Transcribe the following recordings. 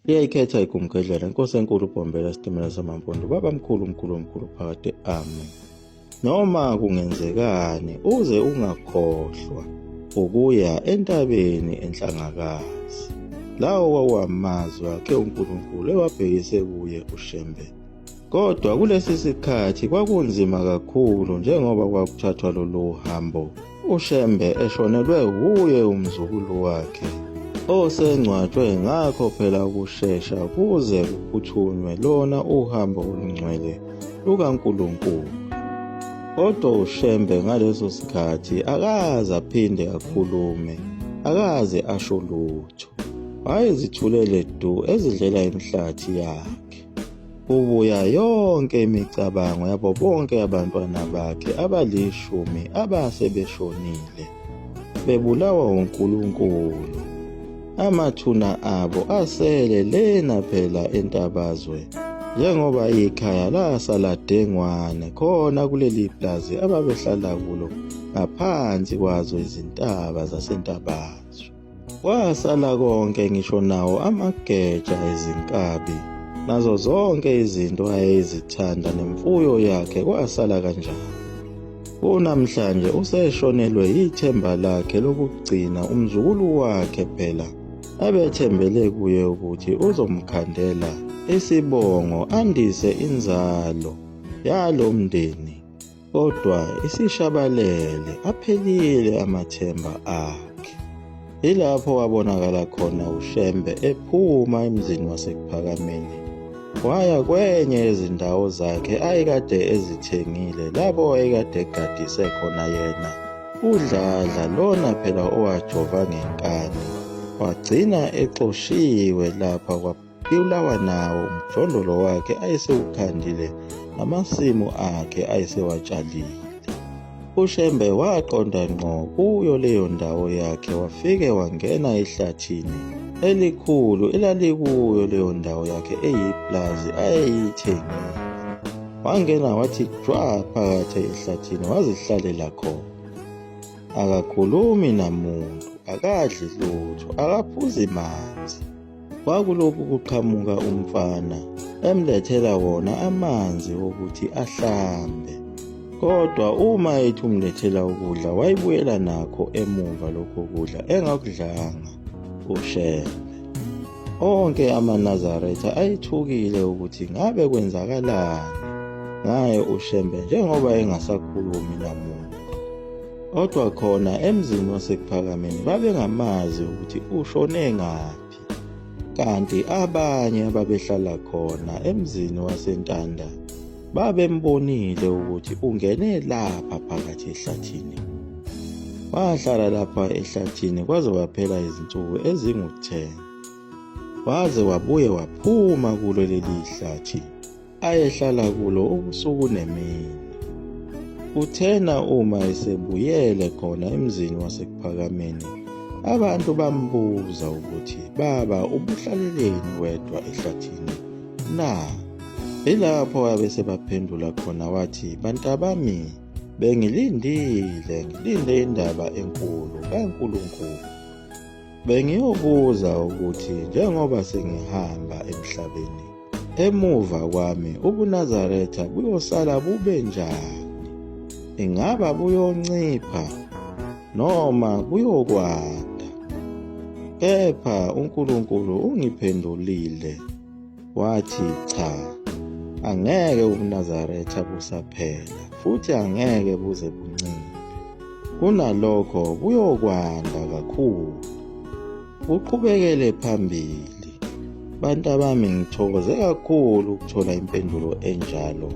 Liyayikhetha igumgedlela inkosi enkulu uBombela isitimela samampondo babamkhulu mkhulu phakade ame. Noma kungenzekani uze ungakhohlwa ukuya entabeni enhlangakazi. Lawo kwakuwamazwi akhe uNkulunkulu ewabhekise kuye uShembe. Kodwa kulesi sikhathi kwakunzima kakhulu njengoba kwakuthathwa lolu hambo uShembe eshonelwe wuye umzukulu wakhe osengcwatshwe. Ngakho phela ukushesha kuze kuphuthunywe lona uhambo olungcwele lukaNkulunkulu. Kodwa uShembe ngaleso sikhathi akaze aphinde akhulume, akaze asho lutho. Wayezithulele du ezidlela imihlathi yakhe. Ubuya yonke imicabango yabo bonke abantwana bakhe aba10 abasebeshonile bebulawa uNkulunkulu. Amathuna abo asele lena phela entabazwe, njengoba ikhaya lasala dengwane khona kuleli plazi ababehlala kulo ngaphansi kwazo izintaba zasentabazwe. Wasala konke ngisho nawo amageja ezinkabi nazo zonke izinto ayezithanda nemfuyo yakhe kwasala kanjalo. Kunamhlanje useshonelwe yithemba lakhe lokugcina umzukulu wakhe phela abethembele kuye ukuthi uzomkhandela isibongo andise inzalo yalo mndeni. Kodwa isishabalele aphelile amathemba akhe. Ilapho wabonakala khona uShembe ephuma emzini wasePhakameni waya kwenye yezindawo zakhe ayekade ezithengile lapho ayekade egadise khona yena uDladla lona phela owajova ngenkani. Wagcina exoshiwe lapha kwabulawa nawo umjondolo wakhe ayesewukhandile namasimu akhe ayesewatshalile. uShembe waqonda ngqo kuyo leyo ndawo yakhe wafike wangena ehlathini elikhulu elalikuyo leyo ndawo yakhe eyiplazi ayeyithengile. Wangena wathi jwa phakathi ehlathini wazihlalela khona. Akakhulumi namuntu, akadli lutho, akaphuzi manzi. Kwakulokhu kuqhamuka umfana emlethela wona amanzi wokuthi ahlambe. Kodwa uma ethi umlethela ukudla wayibuyela nakho emuva lokho kudla engakudlanga uShembe. Onke amaNazaretha ayithukile ukuthi ngabe kwenzakalani ngaye uShembe njengoba engasakhulumi namuntu. Kodwa khona emzini wasePhakameni babengamazi ukuthi ushone ngaphi. Kanti abanye ababehlala khona emzini waseNtanda babembonile ukuthi ungene lapha phakathi ehlathini. Wahlala lapha ehlathini kwaze kwaphela izinsuku ezingu10. Waze wabuye waphuma kulo leli hlathi ayehlala kulo ubusuku nemini. Uthena uma esebuyele khona emzini wasePhakameni abantu bambuza ukuthi, "Baba, ubuhlaleleni wedwa ehlathini na?" Ilapho abesebaphendula khona wathi, "Bantabami, ngilinde indaba enkulu kaNkulunkulu. Bengiyobuza ukuthi njengoba sengihamba emhlabeni, emuva kwami ubuNazaretha buyosala bube njani? Ingaba buyoncipha noma buyokwanda?" Kepha uNkulunkulu ungiphendulile wathi, "Cha, angeke ubuNazaretha busaphela futhi angeke buze bunciphe. Kunalokho buyokwanda kakhulu, buqhubekele phambili." Bantabami, ngithokoze kakhulu ukuthola impendulo enjalo.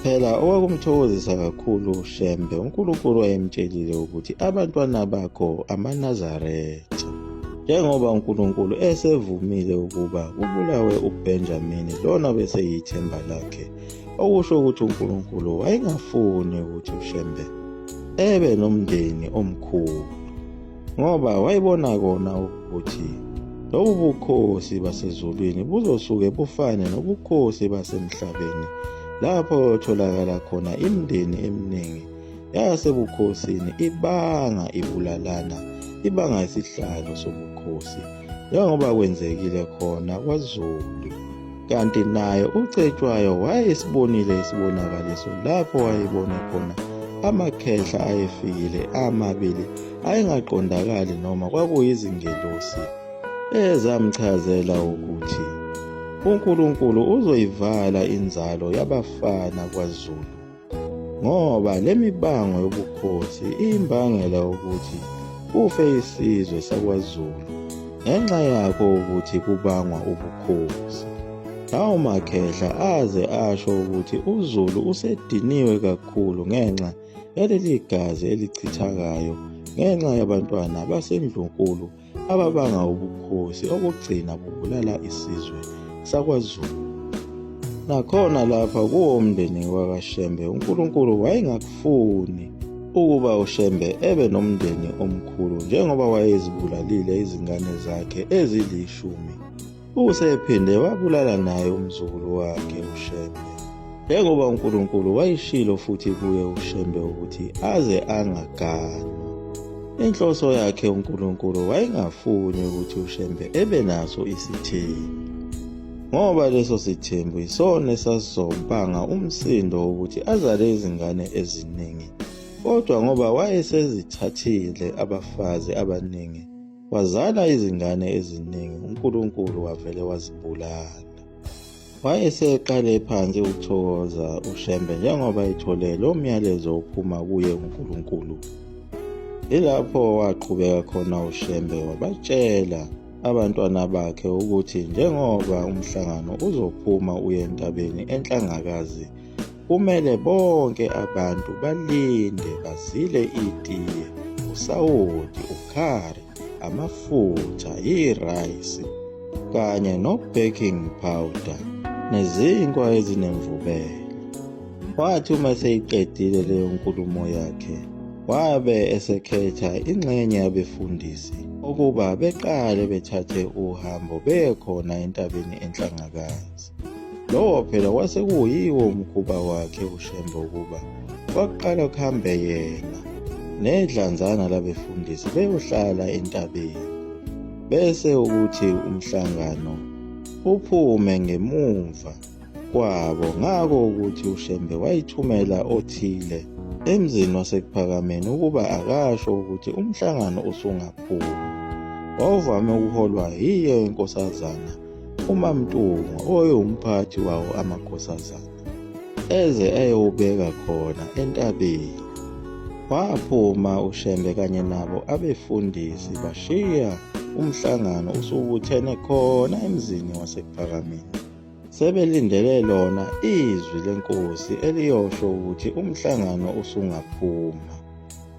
Phela okwakumthokozisa kakhulu uShembe, uNkulunkulu wayemtshelile ukuthi abantwana bakho amaNazaretha. Njengoba uNkulunkulu esevumile ukuba kubulawe uBenjamini lona beseyithemba lakhe, okusho ukuthi uNkulunkulu wayengafuni ukuthi uShembe ebe nomndeni omkhulu, ngoba wayibona kona ukuthi lobu bukhosi basezulwini buzosuke bufane nobukhosi basemhlabeni lapho tholakala khona imindeni eminingi yasebukhosini ibanga ibulalana, ibanga isihlalo sobukhosi njengoba kwenzekile khona kwaZulu. Kanti naye uCetshwayo wayesibonile isibonakaliso lapho wayebone khona amakhehla ayefikile amabili ayengaqondakali noma kwakuyizingelosi ezamchazela ukuthi uNkulunkulu uzoyivala inzalo yabafana kwaZulu, ngoba le mibango yobukhosi iyimbangela ukuthi kufe isizwe sakwaZulu ngenxa yakho ukuthi kubangwa ubukhosi. Lawo makhehla aze asho ukuthi uZulu usediniwe kakhulu ngenxa yaleli gazi elichithakayo, ngenxa yabantwana baseNdlunkulu ababanga ubukhosi okugcina bubulala isizwe sakwaZulu. Nakhona lapha kuwo umndeni wakaShembe uNkulunkulu wayengakufuni ukuba uShembe ebe nomndeni omkhulu njengoba wayezibulalile izingane zakhe ezi10. Usephinde wabulala naye umzukulu wakhe uShembe, njengoba uNkulunkulu wayishilo futhi kuye uShembe ukuthi aze angaganwa. Inhloso yakhe uNkulunkulu wayengafuni ukuthi uShembe ebe naso isithembu, ngoba leso sithembu isona esasizompanga umsindo wokuthi azale izingane eziningi. Kodwa ngoba wayesezithathile abafazi abaningi wazala izingane eziningi, uNkulunkulu wavele wazibulala. Wayeseqale phansi ukuthokoza uShembe njengoba ethole lo myalezo ophuma kuye uNkulunkulu. Ilapho waqhubeka khona uShembe wabatshela abantwana bakhe ukuthi njengoba umhlangano uzophuma uye entabeni eNhlangakazi, kumele bonke abantu balinde bazile itiye, usawoti, ukhari, amafutha, irayisi kanye no-baking powder nezinkwa ezinemvubelo. Wathi uma seyiqedile leyo nkulumo yakhe, wabe esekhetha ingxenye yabefundisi ukuba beqale bethathe uhambo beye khona entabeni eNhlangakazi. Lowo phela kwasekuyiwo umkhuba wakhe uShembe ukuba kwaqala kuhambe yena nedlanzana labefundisi beyohlala entabeni, bese ukuthi umhlangano uphume ngemuva kwabo. Ngako ukuthi uShembe wayithumela othile emzini waseKuphakameni ukuba akasho ukuthi umhlangano usungaphumi. Wawuvame ukuholwa yiye inkosazana uMamntungwa owayeUmphathi wawo amakhosazana, eze ayewubeka khona entabeni. Waphuma uShembe kanye nabo abefundisi bashiya umhlangano usubuthene khona emzini waseKuphakameni, sebelindele lona izwi lenkosi eliyosho ukuthi umhlangano usungaphuma.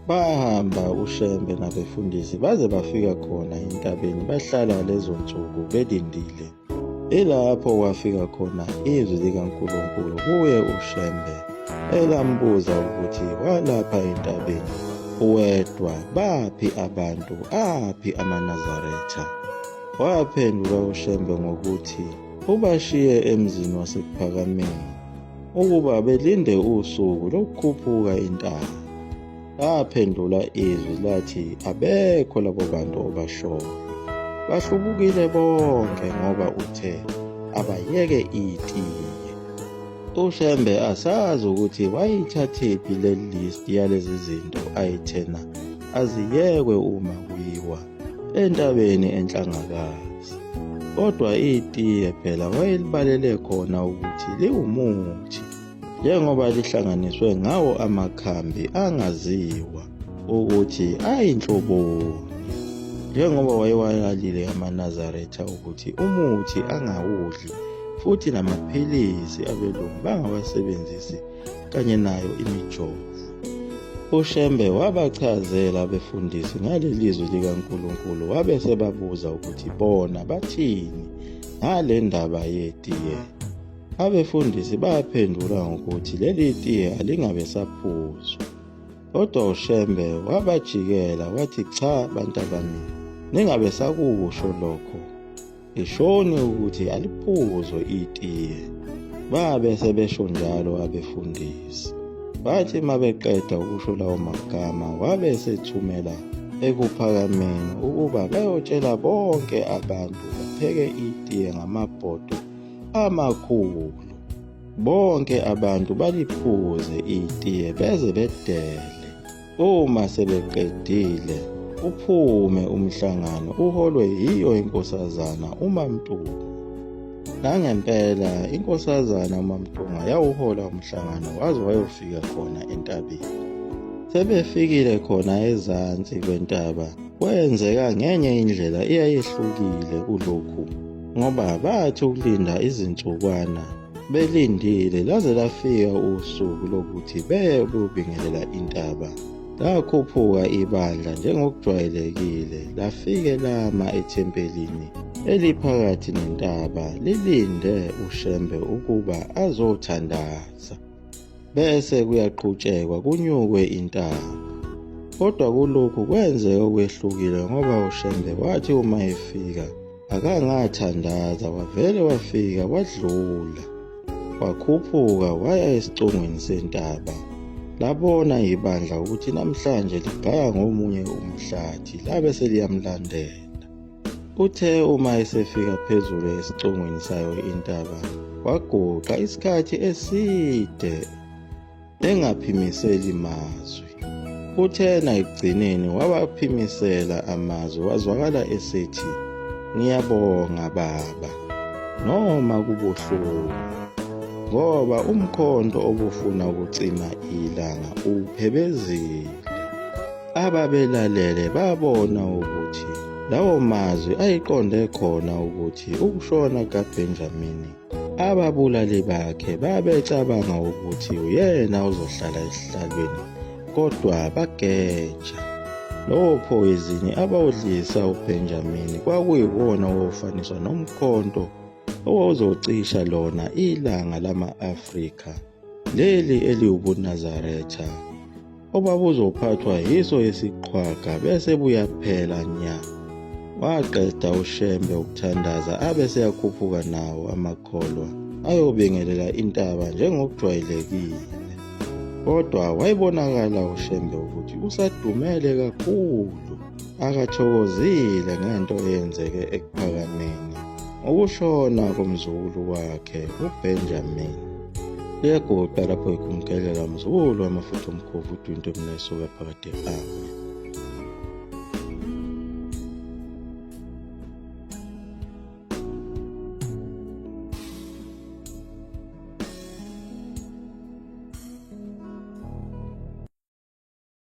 Bahamba uShembe nabefundisi baze bafika khona entabeni, bahlala lezo nsuku belindile. Ilapho kwafika khona izwi likaNkulunkulu kuye uShembe elambuza ukuthi walapha entabeni wedwa, baphi abantu, aphi amaNazaretha? Waphendula uShembe ngokuthi ubashiye emzini waseKuphakameni ukuba belinde usuku lokukhuphuka intaba. Laphendula izwi lathi abekho labo bantu obashoyo, bahlubukile bonke ngoba uthe abayeke itiye. uShembe asazi ukuthi wayithathephi le list yalezi zinto ayithena aziyekwe uma kuyiwa entabeni eNhlangakazi. Kodwa itiye phela wayelibalele khona ukuthi liwumuthi, njengoba lihlanganiswe ngawo amakhambi angaziwa ukuthi ayinhloboni, njengoba wayewayalile amaNazaretha ukuthi umuthi angawudli futhi namaphilisi abelungu bangawasebenzisi kanye nayo imijovo. uShembe wabachazela abefundisi ngalelizwi likaNkulunkulu, wabe sebabuza ukuthi bona bathini ngale ndaba yetiye. Abefundisi baphendula ngokuthi leli tiye alingabe saphuzwa. Kodwa uShembe wabajikela wathi, cha bantabami, ningabe sakusho lokho, ishoni ukuthi aliphuzwe itiye. Babe sebesho njalo abefundisi. Bathi mabeqeda ukusho lawo magama wabe sethumela ekuphakameni ukuba bayotshela bonke abantu bapheke itiye ngamabhodo amakhulu. Bonke abantu baliphuze itiye beze bedele. Uma sebeqedile uphume umhlangano uholwe yiyo inkosazana uMaMtungwa. Nangempela inkosazana uMaMtungwa yawuhola umhlangano waze wayofika khona entabeni. Sebefikile khona ezansi kwentaba kwenzeka ngenye indlela eyayehlukile kulokhu, ngoba bathi ukulinda izinsukwana belindile laze lafika usuku lokuthi beyobingelela intaba. Lakhuphuka ibandla njengokujwayelekile lafike lama ethempelini eliphakathi nentaba lilinde uShembe ukuba azothandaza. Bese kuyaqhutshekwa kunyukwe intaba. Kodwa kulokhu kwenzeka okwehlukile ngoba uShembe wathi uma efika akangathandaza, wavele wafika wadlula. Wakhuphuka waya esicongweni sentaba. Labona ibandla ukuthi namhlanje ligaya ngomunye umhlathi labe seliyamlandela. Uthe uma esefika phezulu esicongweni sayo intaba waguqa isikhathi eside engaphimiseli mazwi. Uthena ekugcineni wabaphimisela amazwi, wazwakala esethi, "Ngiyabonga baba, noma kubuhlungu, ngoba umkhonto obufuna ukucima ilanga uphebezile." Ababelalele babona ukuthi lawo mazwi ayiqonde khona ukuthi ukushona kaBenjamini ababulali bakhe babecabanga ukuthi uyena uzohlala esihlalweni, kodwa bageja. Lowo phoyizini abawudlisa uBenjamini kwakuyiwona owafaniswa nomkhonto owawuzocisha lona ilanga lama-Afrika, leli eliwubuNazaretha, obabuzophathwa yiso yesiqhwaga bese buyaphela nya. Waqeda uShembe ukuthandaza abese yakhuphuka nawo amakholwa ayobingelela intaba njengokujwayelekile. Kodwa wayebonakala uShembe ukuthi usadumele kakhulu, akathokozile ngento eyenzeke ekuphakameni ngokushona komzukulu wakhe uBenjamini. Liyagoqa lapho ikhumkelela mzukulu wamafutha omkhovu uDwinto Mneso phakade awe.